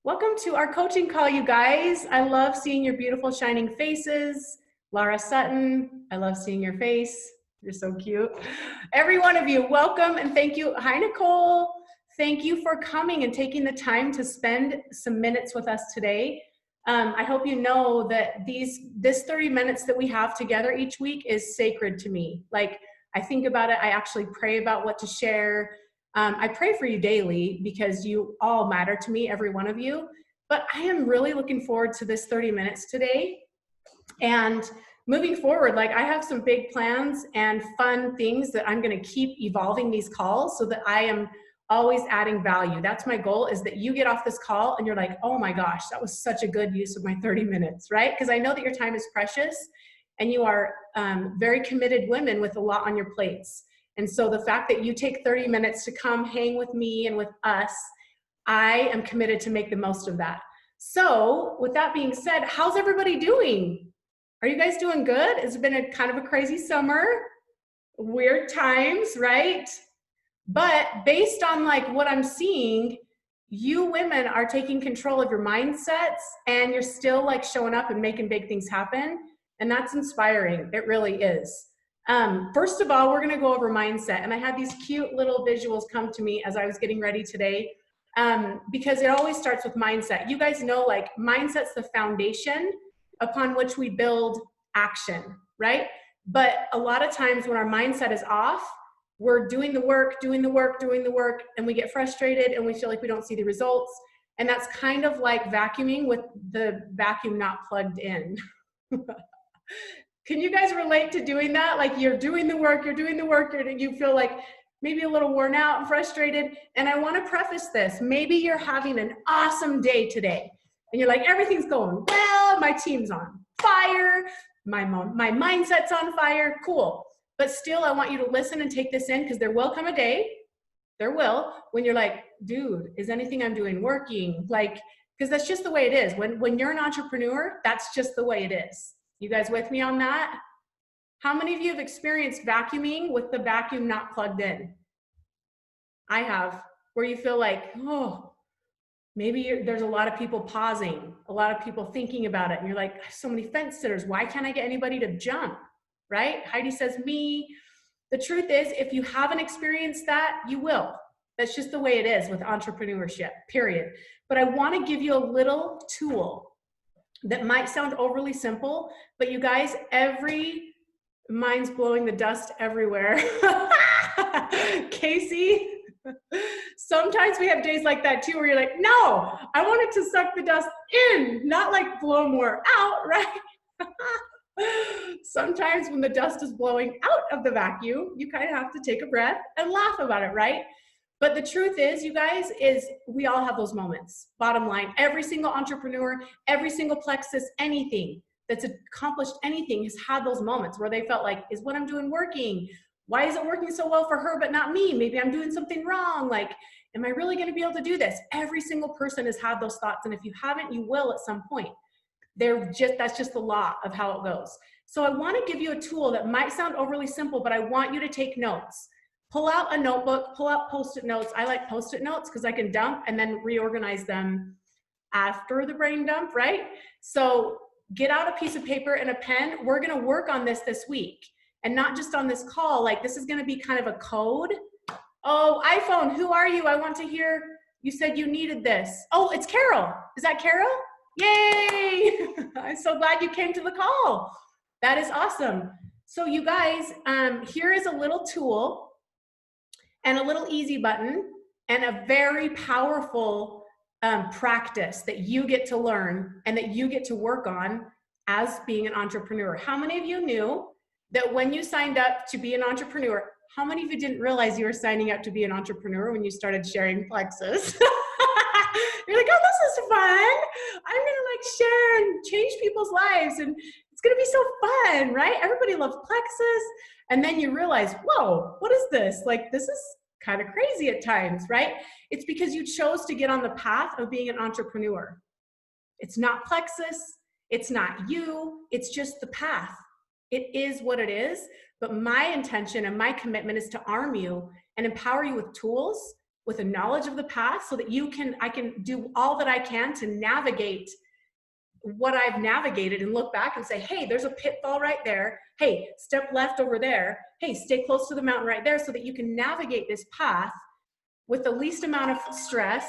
Welcome to our coaching call, you guys. I love seeing your beautiful shining faces. Laura Sutton, I love seeing your face. You're so cute. Every one of you, welcome and thank you. Hi, Nicole. Thank you for coming and taking the time to spend some minutes with us today. I hope you know that this 30 minutes that we have together each week is sacred to me. Like, I think about it, I actually pray about what to share. I pray for you daily because you all matter to me, every one of you. But I am really looking forward to this 30 minutes today. And moving forward, like I have some big plans and fun things that I'm going to keep evolving these calls so that I am always adding value. That's my goal, is that you get off this call and you're like, oh my gosh, that was such a good use of my 30 minutes, right? Because I know that your time is precious and you are very committed women with a lot on your plates. And so the fact that you take 30 minutes to come hang with me and with us, I am committed to make the most of that. So with that being said, how's everybody doing? Are you guys doing good? It's been a kind of a crazy summer, weird times, right? But based on like what I'm seeing, you women are taking control of your mindsets and you're still like showing up and making big things happen. And that's inspiring. It really is. First of all, we're going to go over mindset. And I had these cute little visuals come to me as I was getting ready today, because it always starts with mindset. You guys know, like, mindset's the foundation upon which we build action, right? But a lot of times when our mindset is off, we're doing the work, and we get frustrated and we feel like we don't see the results. And that's kind of like vacuuming with the vacuum not plugged in. Can you guys relate to doing that? Like, you're doing the work, and you feel like maybe a little worn out and frustrated. And I want to preface this. Maybe you're having an awesome day today and you're like, everything's going well, my team's on fire, my mindset's on fire, cool. But still, I want you to listen and take this in, because there will come a day, when you're like, dude, is anything I'm doing working? Like, because that's just the way it is. When you're an entrepreneur, that's just the way it is. You guys with me on that? How many of you have experienced vacuuming with the vacuum not plugged in? I have, where you feel like, oh, maybe there's a lot of people pausing, a lot of people thinking about it. And you're like, so many fence sitters, why can't I get anybody to jump, right? Heidi says me. The truth is, if you haven't experienced that, you will. That's just the way it is with entrepreneurship, period. But I want to give you a little tool that might sound overly simple, but you guys, mine's blowing the dust everywhere. Casey, sometimes we have days like that too, where you're like, no, I want it to suck the dust in, not like blow more out, right? Sometimes when the dust is blowing out of the vacuum, you kind of have to take a breath and laugh about it, right? But the truth is, you guys, is we all have those moments. Bottom line, every single entrepreneur, every single plexus, anything that's accomplished anything has had those moments where they felt like, is what I'm doing working? Why is it working so well for her but not me? Maybe I'm doing something wrong. Like, am I really going to be able to do this? Every single person has had those thoughts. And if you haven't, you will at some point. That's just the law of how it goes. So I want to give you a tool that might sound overly simple, but I want you to take notes. Pull out a notebook, pull out Post-it notes. I like Post-it notes because I can dump and then reorganize them after the brain dump, right? So get out a piece of paper and a pen. We're going to work on this week, and not just on this call. Like, this is going to be kind of a code. Oh, iPhone, who are you? I want to hear. You said you needed this. Oh, it's Carol. Is that Carol? Yay! I'm so glad you came to the call. That is awesome. So you guys, here is a little tool and a little easy button and a very powerful practice that you get to learn and that you get to work on as being an entrepreneur. How many of you knew that when you signed up to be an entrepreneur, how many of you didn't realize you were signing up to be an entrepreneur when you started sharing Plexus? You're like, oh, this is fun. I'm gonna like share and change people's lives, and it's gonna be so fun, right? Everybody loves Plexus. And then you realize, whoa, what is this? Like, this is kind of crazy at times, right? It's because you chose to get on the path of being an entrepreneur. It's not Plexus, it's not you, it's just the path. It is what it is. But my intention and my commitment is to arm you and empower you with tools with a knowledge of the path so that I can do all that I can to navigate what I've navigated and look back and say, hey, there's a pitfall right there. Hey, step left over there. Hey, stay close to the mountain right there, so that you can navigate this path with the least amount of stress,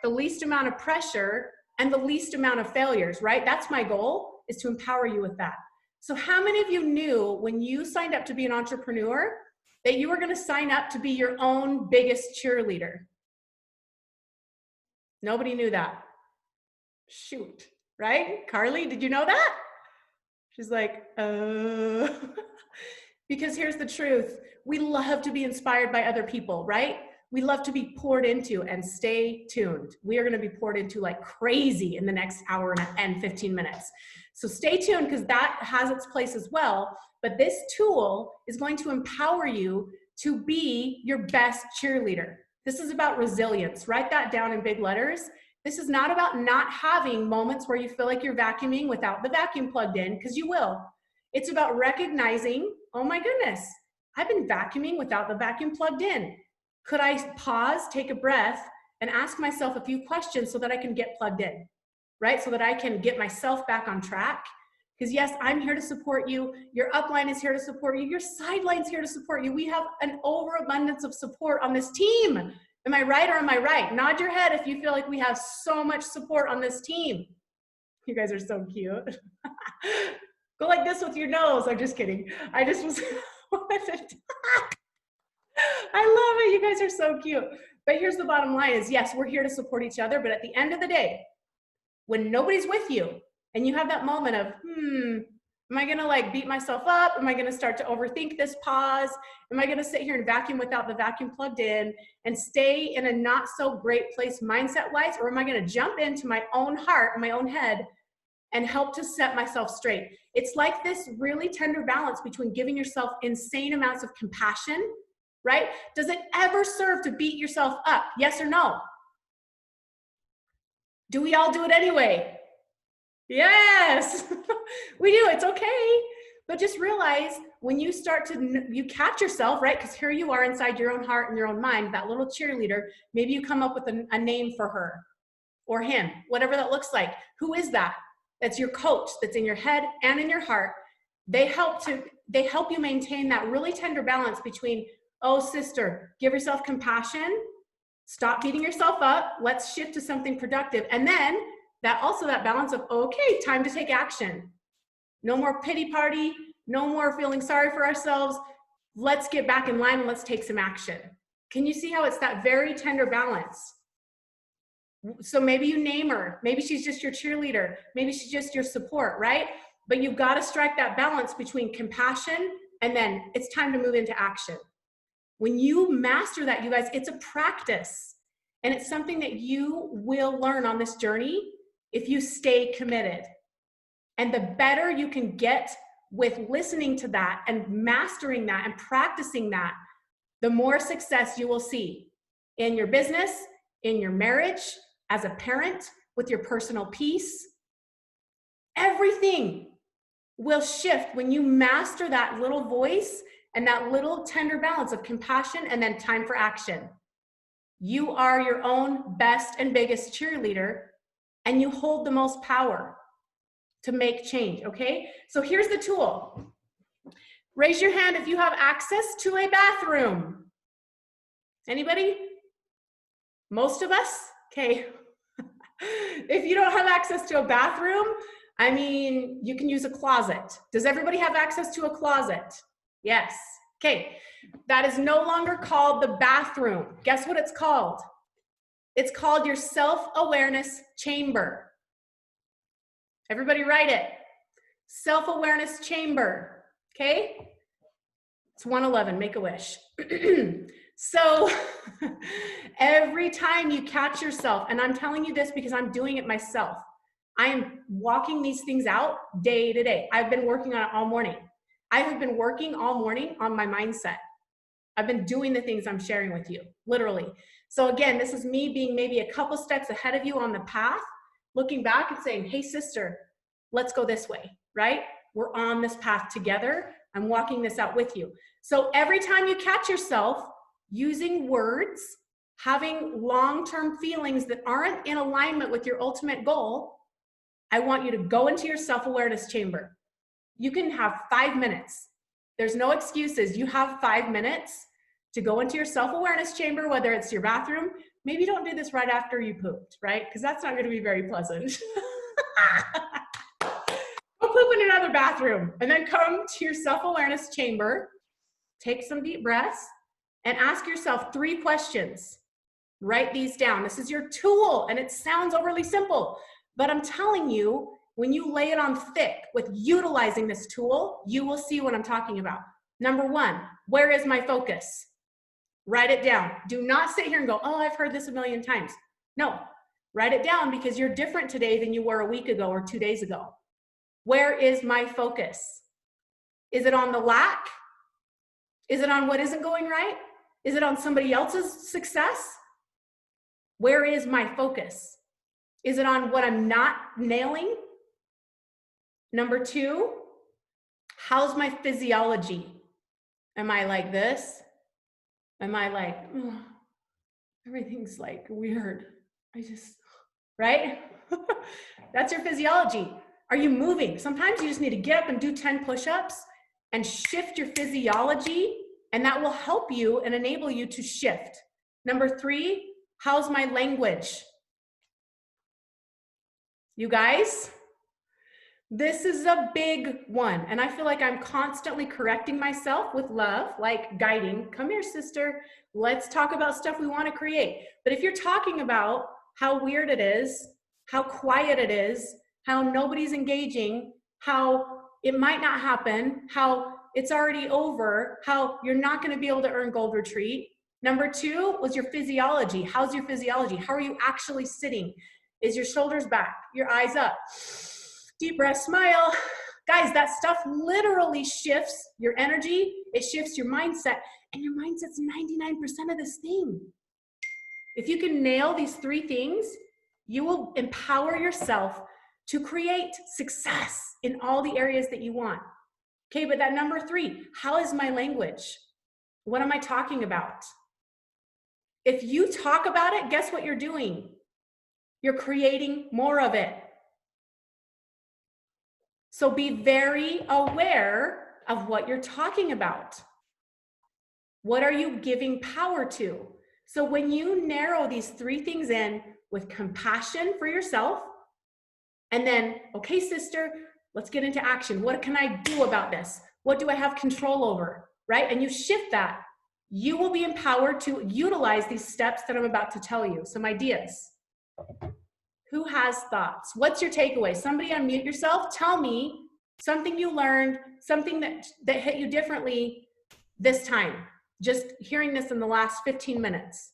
the least amount of pressure, and the least amount of failures, right? That's my goal, is to empower you with that. So how many of you knew when you signed up to be an entrepreneur that you were going to sign up to be your own biggest cheerleader? Nobody knew that. Shoot, right? Carly, did you know that? She's like, because here's the truth. We love to be inspired by other people, right? We love to be poured into, and stay tuned. We are going to be poured into like crazy in the next hour and 15 minutes. So stay tuned, because that has its place as well. But this tool is going to empower you to be your best cheerleader. This is about resilience. Write that down in big letters. This is not about not having moments where you feel like you're vacuuming without the vacuum plugged in, because you will. It's about recognizing, oh my goodness, I've been vacuuming without the vacuum plugged in. Could I pause, take a breath, and ask myself a few questions so that I can get plugged in, right? So that I can get myself back on track. Because yes, I'm here to support you. Your upline is here to support you. Your sideline's here to support you. We have an overabundance of support on this team. Am I right or am I right? Nod your head if you feel like we have so much support on this team. You guys are so cute. Go like this with your nose. I'm just kidding. I just was... I love it. You guys are so cute. But here's the bottom line is, yes, we're here to support each other. But at the end of the day, when nobody's with you and you have that moment of, am I going to like beat myself up? Am I going to start to overthink this pause? Am I going to sit here and vacuum without the vacuum plugged in and stay in a not so great place mindset wise? Or am I going to jump into my own heart and my own head and help to set myself straight? It's like this really tender balance between giving yourself insane amounts of compassion, right? Does it ever serve to beat yourself up? Yes or no? Do we all do it anyway? Yes, we do. It's okay. But just realize when you start to, you catch yourself, right? Because here you are inside your own heart and your own mind, that little cheerleader. Maybe you come up with a name for her or him, whatever that looks like. Who is that? That's your coach, that's in your head and in your heart. They help you maintain that really tender balance between, oh, sister, give yourself compassion. Stop beating yourself up. Let's shift to something productive. And then that balance of, okay, time to take action. No more pity party. No more feeling sorry for ourselves. Let's get back in line and let's take some action. Can you see how it's that very tender balance? So maybe you name her. Maybe she's just your cheerleader. Maybe she's just your support, right? But you've got to strike that balance between compassion and then it's time to move into action. When you master that, you guys, it's a practice. And it's something that you will learn on this journey if you stay committed. And the better you can get with listening to that and mastering that and practicing that, the more success you will see in your business, in your marriage, as a parent, with your personal peace. Everything will shift when you master that little voice and that little tender balance of compassion and then time for action. You are your own best and biggest cheerleader, and you hold the most power to make change, okay? So here's the tool. Raise your hand if you have access to a bathroom. Anybody? Most of us? Okay. If you don't have access to a bathroom, I mean, you can use a closet. Does everybody have access to a closet? Yes. Okay. That is no longer called the bathroom. Guess what it's called? It's called your self-awareness chamber. Everybody write it. Self-awareness chamber. Okay? It's 111, make a wish. So every time you catch yourself, and I'm telling you this because I'm doing it myself, I am walking these things out day to day. I've been working on it all morning. I have been working all morning on my mindset. I've been doing the things I'm sharing with you, literally. So again, this is me being maybe a couple steps ahead of you on the path, looking back and saying, hey, sister, let's go this way, right? We're on this path together. I'm walking this out with you. So every time you catch yourself using words having long-term feelings that aren't in alignment with your ultimate goal, I want you to go into your self-awareness chamber. You can have 5 minutes. There's no excuses. You have 5 minutes to go into your self-awareness chamber, whether it's your bathroom. Maybe don't do this right after you pooped, right? Because that's not going to be very pleasant. Go poop in another bathroom and then come to your self-awareness chamber, take some deep breaths, and ask yourself 3 questions. Write these down. This is your tool, and it sounds overly simple, but I'm telling you, when you lay it on thick with utilizing this tool, you will see what I'm talking about. Number 1, where is my focus? Write it down. Do not sit here and go, oh, I've heard this a million times. No, write it down, because you're different today than you were a week ago or 2 days ago. Where is my focus? Is it on the lack? Is it on what isn't going right? Is it on somebody else's success? Where is my focus? Is it on what I'm not nailing? Number 2, how's my physiology? Am I like this? Am I like, oh, everything's like weird? Right? That's your physiology. Are you moving? Sometimes you just need to get up and do 10 push-ups and shift your physiology, and that will help you and enable you to shift. Number 3, how's my language? You guys, this is a big one, and I feel like I'm constantly correcting myself with love, like guiding. Come here, sister. Let's talk about stuff we want to create. But if you're talking about how weird it is, how quiet it is, how nobody's engaging, how it might not happen, how it's already over, how you're not going to be able to earn gold retreat. Number 2 was your physiology. How's your physiology? How are you actually sitting? Is your shoulders back? Your eyes up? Deep breath, smile. Guys, that stuff literally shifts your energy. It shifts your mindset, and your mindset's 99% of this thing. If you can nail these 3 things, you will empower yourself to create success in all the areas that you want. Okay, but that number 3, how is my language? What am I talking about? If you talk about it, guess what you're doing? You're creating more of it. So be very aware of what you're talking about. What are you giving power to? So when you narrow these 3 things in with compassion for yourself, and then, okay, sister, let's get into action. What can I do about this? What do I have control over, right? And you shift that, you will be empowered to utilize these steps that I'm about to tell you, some ideas. Who has thoughts? What's your takeaway? Somebody unmute yourself. Tell me something you learned, something that hit you differently this time. Just hearing this in the last 15 minutes.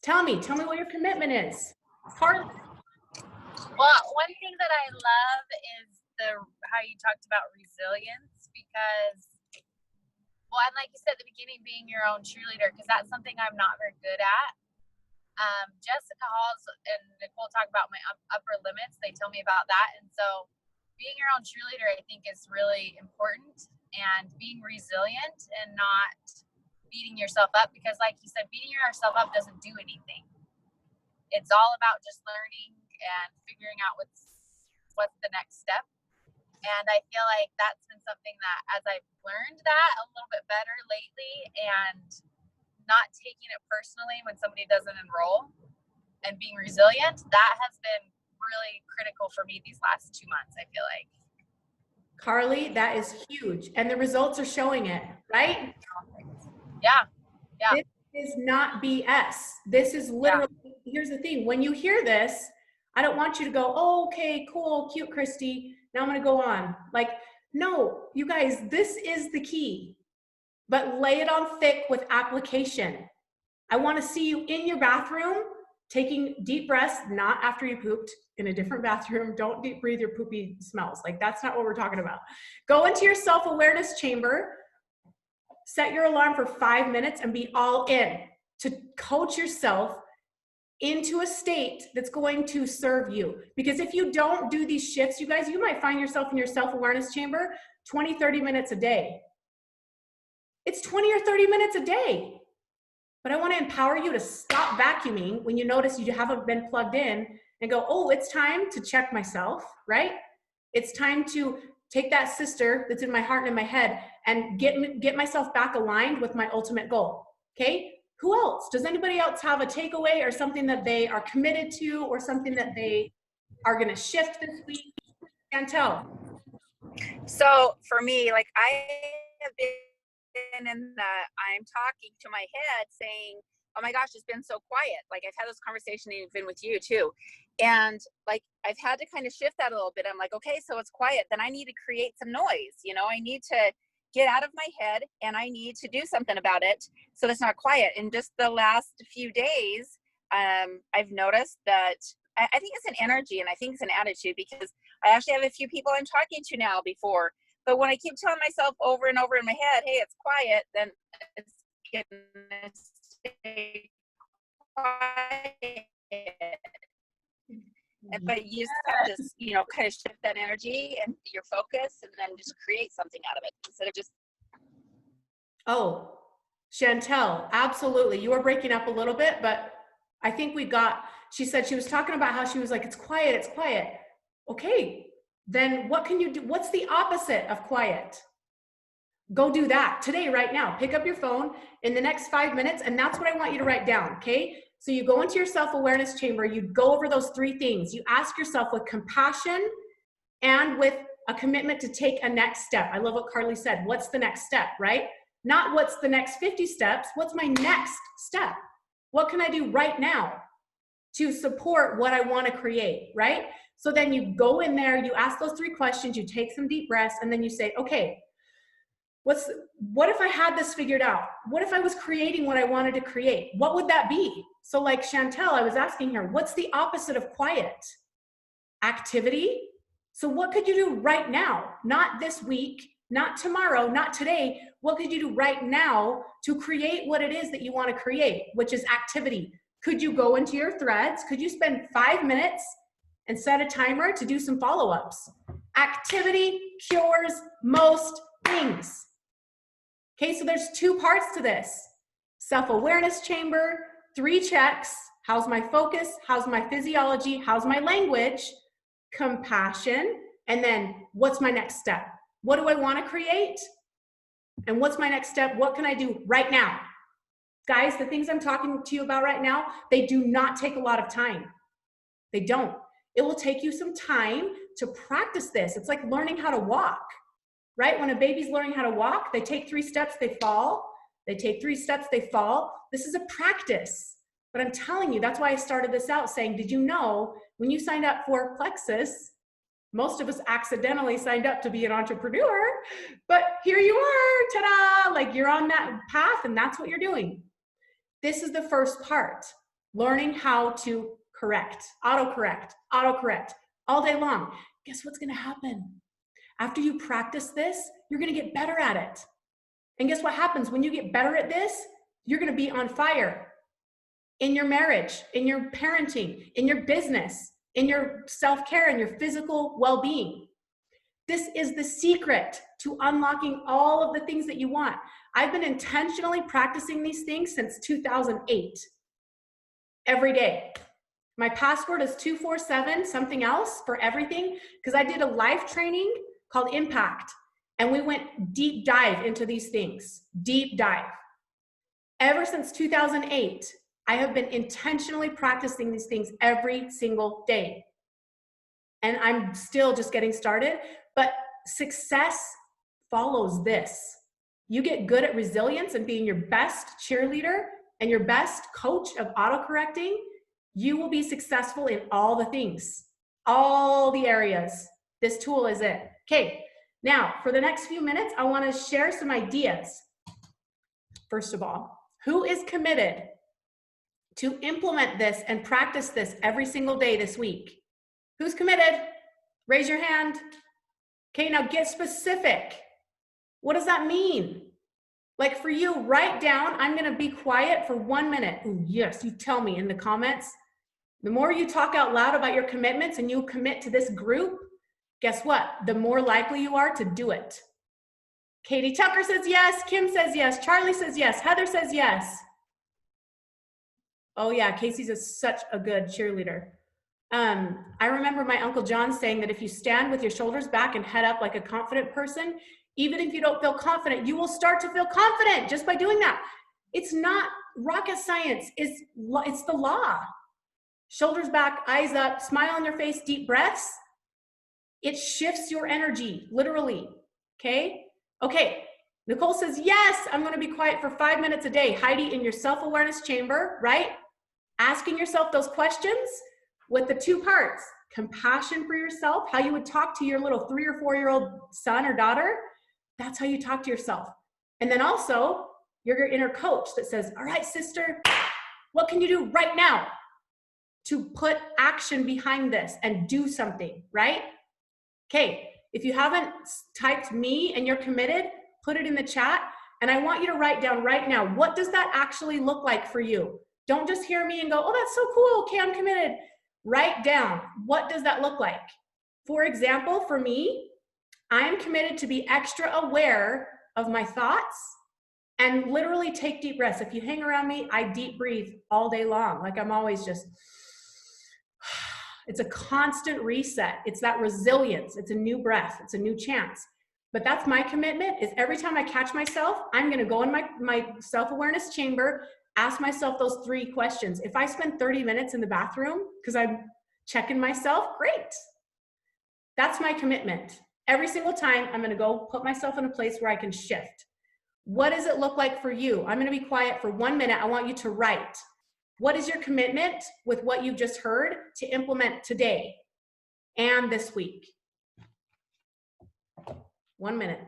Tell me what your commitment is. Well, one thing that I love is how you talked about resilience, because, well, and like you said at the beginning, being your own cheerleader, because that's something I'm not very good at. Jessica Halls and Nicole talk about my upper limits. They tell me about that. And so being your own cheerleader, I think, is really important, and being resilient and not beating yourself up, because like you said, beating yourself up doesn't do anything. It's all about just learning and figuring out what's the next step. And I feel like that's been something that, as I've learned that a little bit better lately, and not taking it personally when somebody doesn't enroll, and being resilient, that has been really critical for me these last 2 months, I feel like. Carly, that is huge. And the results are showing it, right? Yeah. This is not BS. This is literally, Here's the thing. When you hear this, I don't want you to go, oh, okay, cool, cute, Christy. Now I'm going to go on. Like, no, you guys, this is the key. But lay it on thick with application. I want to see you in your bathroom taking deep breaths, not after you pooped, in a different bathroom. Don't deep breathe your poopy smells. Like, that's not what we're talking about. Go into your self-awareness chamber, set your alarm for 5 minutes, and be all in to coach yourself into a state that's going to serve you. Because if you don't do these shifts, you guys, you might find yourself in your self-awareness chamber 20, 30 minutes a day. It's 20 or 30 minutes a day. But I want to empower you to stop vacuuming when you notice you haven't been plugged in and go, oh, it's time to check myself, right? It's time to take that sister that's in my heart and in my head and get myself back aligned with my ultimate goal. Okay? Who else? Does anybody else have a takeaway or something that they are committed to or something that they are going to shift this week? Chantel. So for me, like I have been in the, I'm talking to my head saying, oh my gosh, it's been so quiet. Like I've had this conversation even with you too. And like, I've had to kind of shift that a little bit. I'm like, okay, so it's quiet. Then I need to create some noise. You know, I need to get out of my head and I need to do something about it so it's not quiet. And just the last few days, I've noticed that I think it's an energy and I think it's an attitude, because I actually have a few people I'm talking to now before, but when I keep telling myself over and over in my head, hey, it's quiet, then it's gonna stay quiet. But you just have to, you know, kind of shift that energy and your focus and then just create something out of it instead of just. Oh, Chantel, absolutely. You were breaking up a little bit, but I think we got, she said she was talking about how she was like, it's quiet, it's quiet. Okay, then what can you do? What's the opposite of quiet? Go do that today, right now. Pick up your phone in the next 5 minutes, and that's what I want you to write down, okay? So you go into your self-awareness chamber, you go over those 3 things. You ask yourself with compassion and with a commitment to take a next step. I love what Carly said. What's the next step, right? Not what's the next 50 steps. What's my next step? What can I do right now to support what I want to create, right? So then you go in there, you ask those 3 questions, you take some deep breaths, and then you say, okay, what if I had this figured out? What if I was creating what I wanted to create? What would that be? So like Chantel, I was asking her, what's the opposite of quiet? Activity. So what could you do right now? Not this week, not tomorrow, not today. What could you do right now to create what it is that you want to create, which is activity? Could you go into your threads? Could you spend 5 minutes and set a timer to do some follow-ups? Activity cures most things. Okay, so there's 2 parts to this. Self-awareness chamber, 3 checks. How's my focus? How's my physiology? How's my language? Compassion. And then what's my next step? What do I want to create? And what's my next step? What can I do right now? Guys, the things I'm talking to you about right now, they do not take a lot of time. They don't. It will take you some time to practice this. It's like learning how to walk. Right? When a baby's learning how to walk, they take 3 steps, they fall. They take 3 steps, they fall. This is a practice. But I'm telling you, that's why I started this out saying, did you know when you signed up for Plexus, most of us accidentally signed up to be an entrepreneur, but here you are, ta-da, like you're on that path and that's what you're doing. This is the first part, learning how to correct, autocorrect all day long. Guess what's gonna happen? After you practice this, you're gonna get better at it. And guess what happens when you get better at this? You're gonna be on fire in your marriage, in your parenting, in your business, in your self-care, and your physical well-being. This is the secret to unlocking all of the things that you want. I've been intentionally practicing these things since 2008, every day. My password is 247 something else for everything, because I did a live training called Impact, and we went deep dive into these things, deep dive. Ever since 2008, I have been intentionally practicing these things every single day. And I'm still just getting started, but success follows this. You get good at resilience and being your best cheerleader and your best coach of autocorrecting, you will be successful in all the things, all the areas. This tool is it. Okay, now for the next few minutes, I want to share some ideas. First of all, who is committed to implement this and practice this every single day this week? Who's committed? Raise your hand. Okay, now get specific. What does that mean? Like for you, write down, I'm going to be quiet for 1 minute. Ooh, yes, you tell me in the comments. The more you talk out loud about your commitments and you commit to this group, guess what? The more likely you are to do it. Katie Tucker says yes. Kim says yes. Charlie says yes. Heather says yes. Oh yeah, Casey's is such a good cheerleader. I remember my Uncle John saying that if you stand with your shoulders back and head up like a confident person, even if you don't feel confident, you will start to feel confident just by doing that. It's not rocket science, it's the law. Shoulders back, eyes up, smile on your face, deep breaths. It shifts your energy, literally, okay? Okay, Nicole says, yes, I'm gonna be quiet for 5 minutes a day. Heidi, in your self-awareness chamber, right? Asking yourself those questions with the two parts, compassion for yourself, how you would talk to your little 3 or 4-year-old son or daughter. That's how you talk to yourself. And then also your inner coach that says, all right, sister, what can you do right now to put action behind this and do something, right? Okay, if you haven't typed me and you're committed, put it in the chat. And I want you to write down right now, what does that actually look like for you? Don't just hear me and go, oh, that's so cool. Okay, I'm committed. Write down, what does that look like? For example, for me, I am committed to be extra aware of my thoughts and literally take deep breaths. If you hang around me, I deep breathe all day long. Like I'm always just, it's a constant reset. It's that resilience. It's a new breath. It's a new chance. But that's my commitment, is every time I catch myself, I'm gonna go in my self-awareness chamber, ask myself those 3 questions. If I spend 30 minutes in the bathroom because I'm checking myself, great. That's my commitment. Every single time I'm gonna go put myself in a place where I can shift. What does it look like for you? I'm gonna be quiet for 1 minute. I want you to write. What is your commitment with what you've just heard to implement today and this week? 1 minute.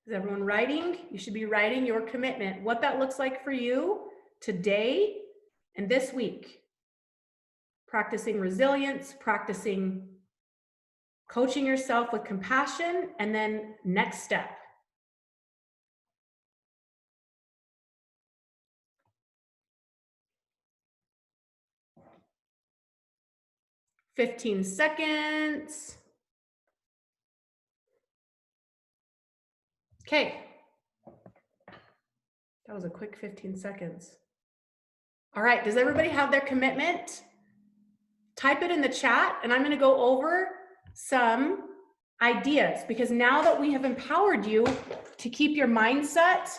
Is everyone writing? You should be writing your commitment, what that looks like for you today and this week. Practicing resilience, practicing coaching yourself with compassion, and then next step. "15 seconds. Okay. That was a quick 15 seconds. All right, does everybody have their commitment? Type it in the chat, and I'm going to go over some ideas, because now that we have empowered you to keep your mindset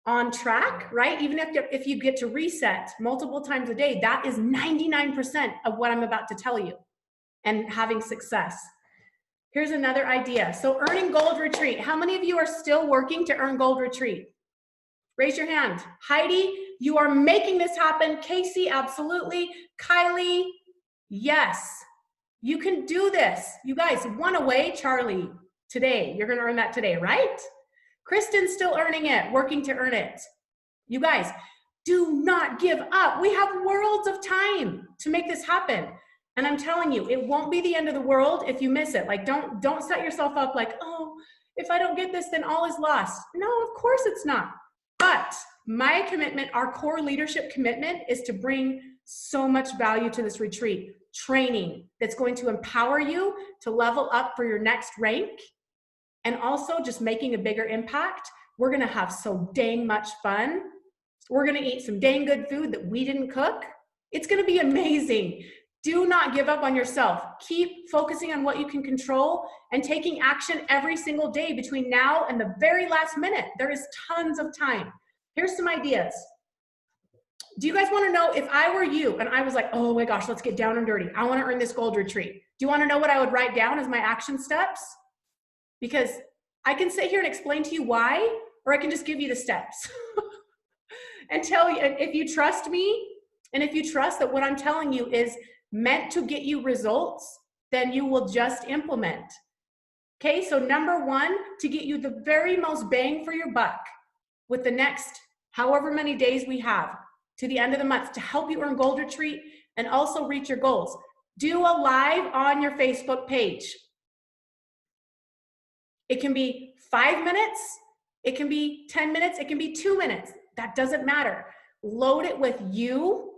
on track, right? Even if you get to reset multiple times a day, that is 99% of what I'm about to tell you, and having success. Here's another idea. So earning gold retreat. How many of you are still working to earn gold retreat? Raise your hand. Heidi, you are making this happen. Casey, absolutely. Kylie, yes. You can do this. You guys, 1 away, Charlie, today. You're going to earn that today, right? Kristen's still earning it, working to earn it. You guys, do not give up. We have worlds of time to make this happen. And I'm telling you, it won't be the end of the world if you miss it. Like, don't set yourself up like, oh, if I don't get this, then all is lost. No, of course it's not. But my commitment, our core leadership commitment, is to bring so much value to this retreat. Training that's going to empower you to level up for your next rank, and also just making a bigger impact. We're gonna have so dang much fun. We're gonna eat some dang good food that we didn't cook. It's gonna be amazing. Do not give up on yourself. Keep focusing on what you can control and taking action every single day between now and the very last minute. There is tons of time. Here's some ideas. Do you guys want to know, if I were you and I was like, oh my gosh, let's get down and dirty, I want to earn this gold retreat. Do you want to know what I would write down as my action steps? Because I can sit here and explain to you why, or I can just give you the steps and tell you, if you trust me, and if you trust that what I'm telling you is meant to get you results, then you will just implement. Okay, so number 1, to get you the very most bang for your buck with the next however many days we have to the end of the month, to help you earn gold retreat and also reach your goals. Do a live on your Facebook page. It can be 5 minutes. It can be 10 minutes. It can be 2 minutes. That doesn't matter. Load it with you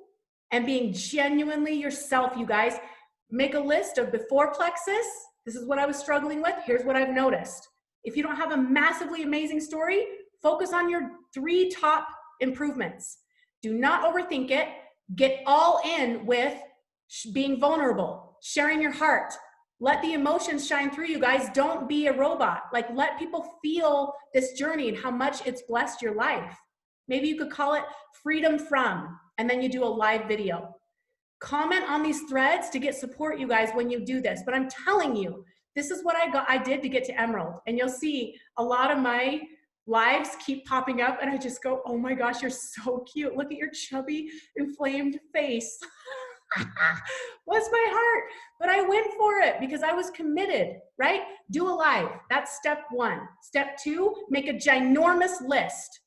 and being genuinely yourself, you guys. Make a list of before plexus. This is what I was struggling with. Here's what I've noticed. If you don't have a massively amazing story, focus on your 3 top improvements. Do not overthink it. Get all in with being vulnerable, sharing your heart. Let the emotions shine through, you guys. Don't be a robot. Like, let people feel this journey and how much it's blessed your life. Maybe you could call it freedom from, and then you do a live video. Comment on these threads to get support, you guys, when you do this. But I'm telling you, this is what I did to get to Emerald. And you'll see a lot of my lives keep popping up and I just go, oh my gosh, you're so cute. Look at your chubby, inflamed face. Bless my heart. But I went for it because I was committed, right? Do a live. That's step 1. Step 2, make a ginormous list.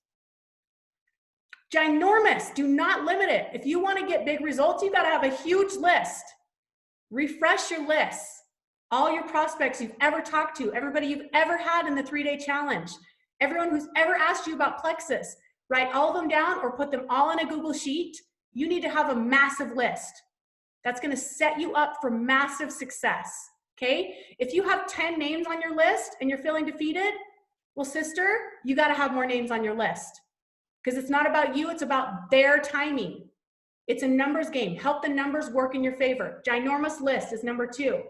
Ginormous. Do not limit it. If you want to get big results, you got to have a huge list. Refresh your list. All your prospects you've ever talked to, everybody you've ever had in the 3-day challenge, everyone who's ever asked you about plexus, write all of them down or put them all in a Google Sheet. You need to have a massive list. That's going to set you up for massive success. Okay? If you have 10 names on your list and you're feeling defeated, well, sister, you got to have more names on your list. Because it's not about you, it's about their timing. It's a numbers game. Help the numbers work in your favor. Ginormous list is number 2.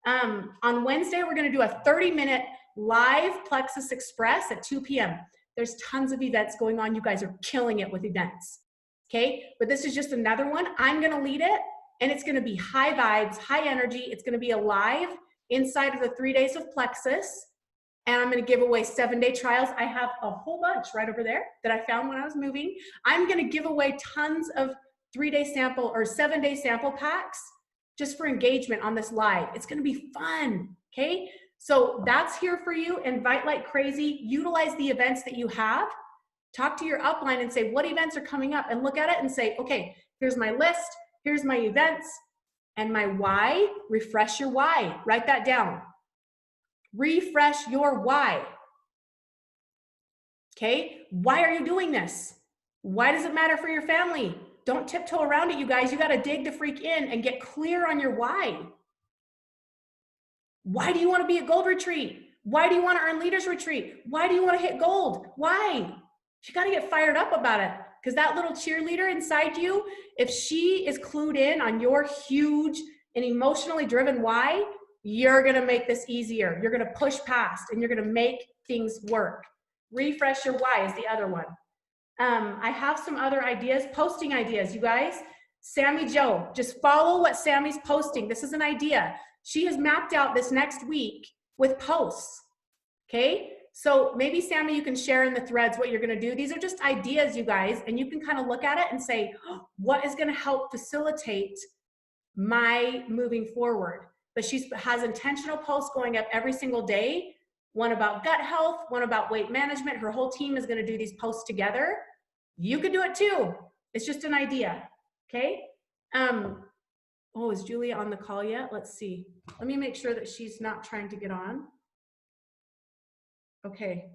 On Wednesday, we're going to do a 30-minute live Plexus Express at 2 p.m. There's tons of events going on. You guys are killing it with events. Okay? But this is just another one. I'm going to lead it, and it's going to be high vibes, high energy. It's going to be alive inside of the 3 days of Plexus. And I'm going to give away 7-day trials. I have a whole bunch right over there that I found when I was moving. I'm going to give away tons of 3-day sample or 7-day sample packs just for engagement on this live. It's going to be fun. Okay. So that's here for you. Invite like crazy. Utilize the events that you have. Talk to your upline and say, what events are coming up? And look at it and say, okay, here's my list. Here's my events and my why. Refresh your why. Write that down. Refresh your why. Okay? Why are you doing this? Why does it matter for your family? Don't tiptoe around it, you guys. You got to dig the freak in and get clear on your why. Why do you want to be at Gold Retreat? Why do you want to earn Leaders Retreat? Why do you want to hit gold? Why? You got to get fired up about it, because that little cheerleader inside you, if she is clued in on your huge and emotionally driven why, you're going to make this easier. You're going to push past and you're going to make things work. Refresh your why is the other one. I have some other ideas, posting ideas, you guys. Sammy Joe, just follow what Sammy's posting. This is an idea. She has mapped out this next week with posts. Okay. So maybe Sammy, you can share in the threads what you're going to do. These are just ideas, you guys, and you can kind of look at it and say, oh, what is going to help facilitate my moving forward? But she has intentional posts going up every single day. One about gut health, one about weight management. Her whole team is going to do these posts together. You could do it too. It's just an idea. Okay. Oh, is Julia on the call yet? Let's see. Let me make sure that she's not trying to get on. Okay.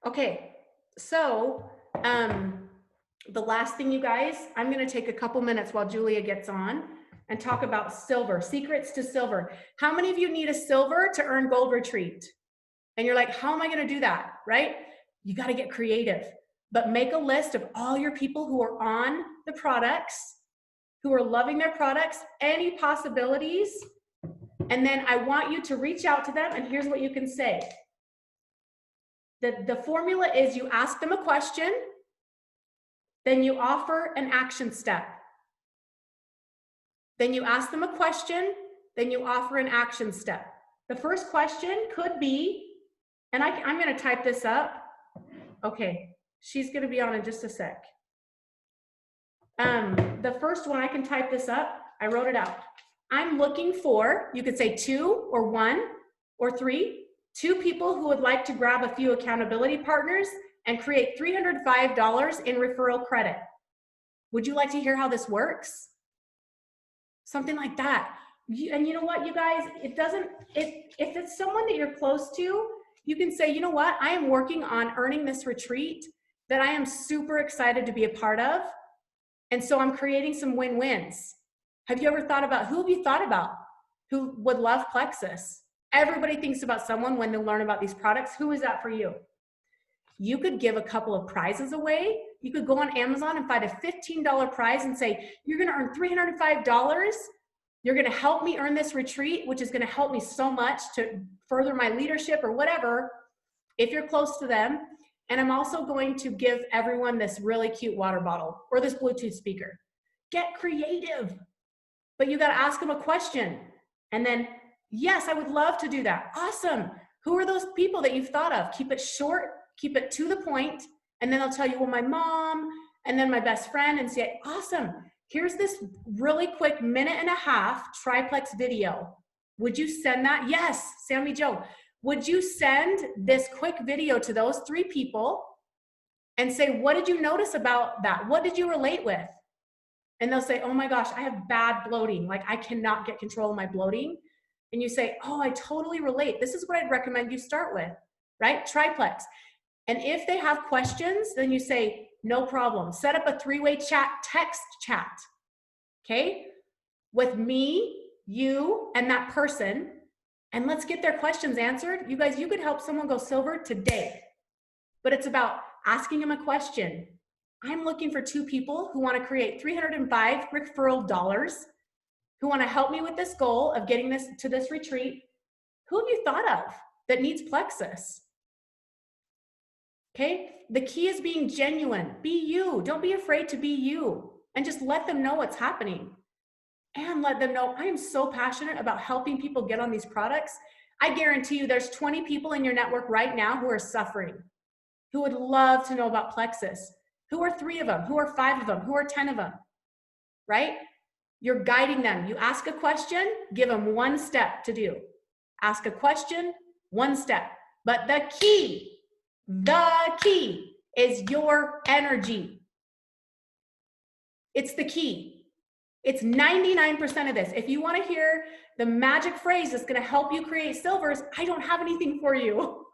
Okay. So, the last thing, you guys, I'm going to take a couple minutes while Julia gets on and talk about silver, secrets to silver. How many of you need a silver to earn Gold Retreat? And you're like, how am I going to do that? Right? You got to get creative, but make a list of all your people who are on the products, who are loving their products, any possibilities. And then I want you to reach out to them. And here's what you can say. The formula is you ask them a question, then you offer an action step. Then you ask them a question, then you offer an action step. The first question could be, and I'm going to type this up. Okay, she's going to be on in just a sec. The first one, I can type this up. I wrote it out. I'm looking for, you could say 2 or 1 or 3, 2 people who would like to grab a few accountability partners and create $305 in referral credit. Would you like to hear how this works? something like that. And you know what, you guys, if it's someone that you're close to, you can say, you know what, I am working on earning this retreat that I am super excited to be a part of. And so I'm creating some win-wins. Have you ever thought about, who have you thought about who would love Plexus? Everybody thinks about someone when they learn about these products. Who is that for you? You could give a couple of prizes away. You could go on Amazon and find a $15 prize and say, you're gonna earn $305. You're gonna help me earn this retreat, which is gonna help me so much to further my leadership or whatever, if you're close to them. And I'm also going to give everyone this really cute water bottle or this Bluetooth speaker. Get creative, but you gotta ask them a question. And then, yes, I would love to do that. Awesome. Who are those people that you've thought of? Keep it short, keep it to the point, and then they'll tell you, well, my mom, and then my best friend, and say, awesome. Here's this really quick 1.5-minute triplex video. Would you send that? Yes, Sammy Joe. Would you send this quick video to those 3 people and say, what did you notice about that? What did you relate with? And they'll say, oh my gosh, I have bad bloating. Like I cannot get control of my bloating. And you say, oh, I totally relate. This is what I'd recommend you start with, right? Triplex. And if they have questions, then you say, no problem. Set up a 3-way chat, text chat, okay? With me, you, and that person, and let's get their questions answered. You guys, you could help someone go silver today, but it's about asking them a question. I'm looking for 2 people who want to create $305 referral dollars, who want to help me with this goal of getting this to this retreat. Who have you thought of that needs Plexus? Okay, the key is being genuine. Be you. Don't be afraid to be you, and just let them know what's happening. And let them know, I am so passionate about helping people get on these products. I guarantee you there's 20 people in your network right now who are suffering, who would love to know about Plexus. Who are 3 of them? Who are 5 of them? Who are 10 of them? Right? You're guiding them. You ask a question, give them 1 step to do. Ask a question, 1 step. But the key is your energy. It's the key. It's 99% of this. If you want to hear the magic phrase that's going to help you create silvers, I don't have anything for you.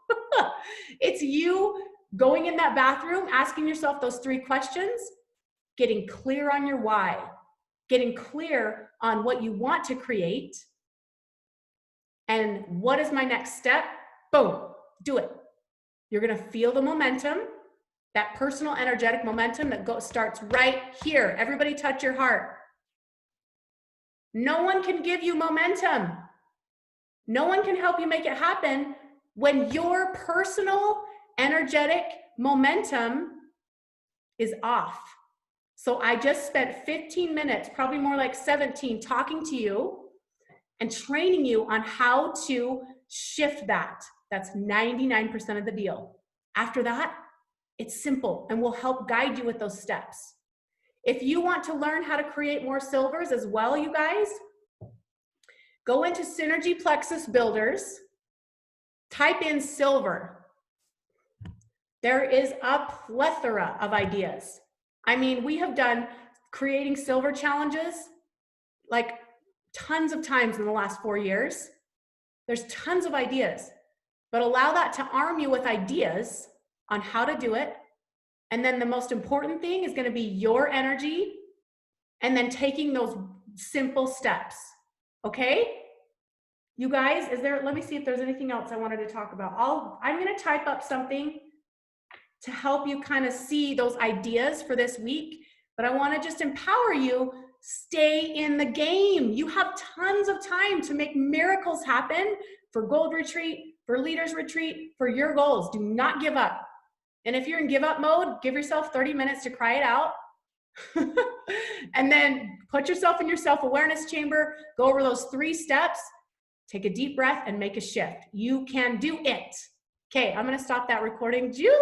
It's you going in that bathroom, asking yourself those 3 questions, getting clear on your why, getting clear on what you want to create, and what is my next step? Boom, do it. You're going to feel the momentum, that personal energetic momentum that starts right here. Everybody touch your heart. No one can give you momentum. No one can help you make it happen when your personal energetic momentum is off. So I just spent 15 minutes, probably more like 17, talking to you and training you on how to shift that. That's 99% of the deal. After that, it's simple and we'll help guide you with those steps. If you want to learn how to create more silvers as well, you guys, go into Synergy Plexus Builders, type in silver. There is a plethora of ideas. I mean, we have done creating silver challenges like tons of times in the last 4 years. There's tons of ideas, but allow that to arm you with ideas on how to do it. And then the most important thing is going to be your energy and then taking those simple steps. Okay? You guys, let me see if there's anything else I wanted to talk about. I'm going to type up something to help you kind of see those ideas for this week, but I want to just empower you. Stay in the game. You have tons of time to make miracles happen for Gold Retreat, for Leaders Retreat, for your goals. Do not give up. And if you're in give up mode, give yourself 30 minutes to cry it out. And then put yourself in your self-awareness chamber, go over those 3 steps, take a deep breath and make a shift. You can do it. Okay, I'm going to stop that recording. Julia.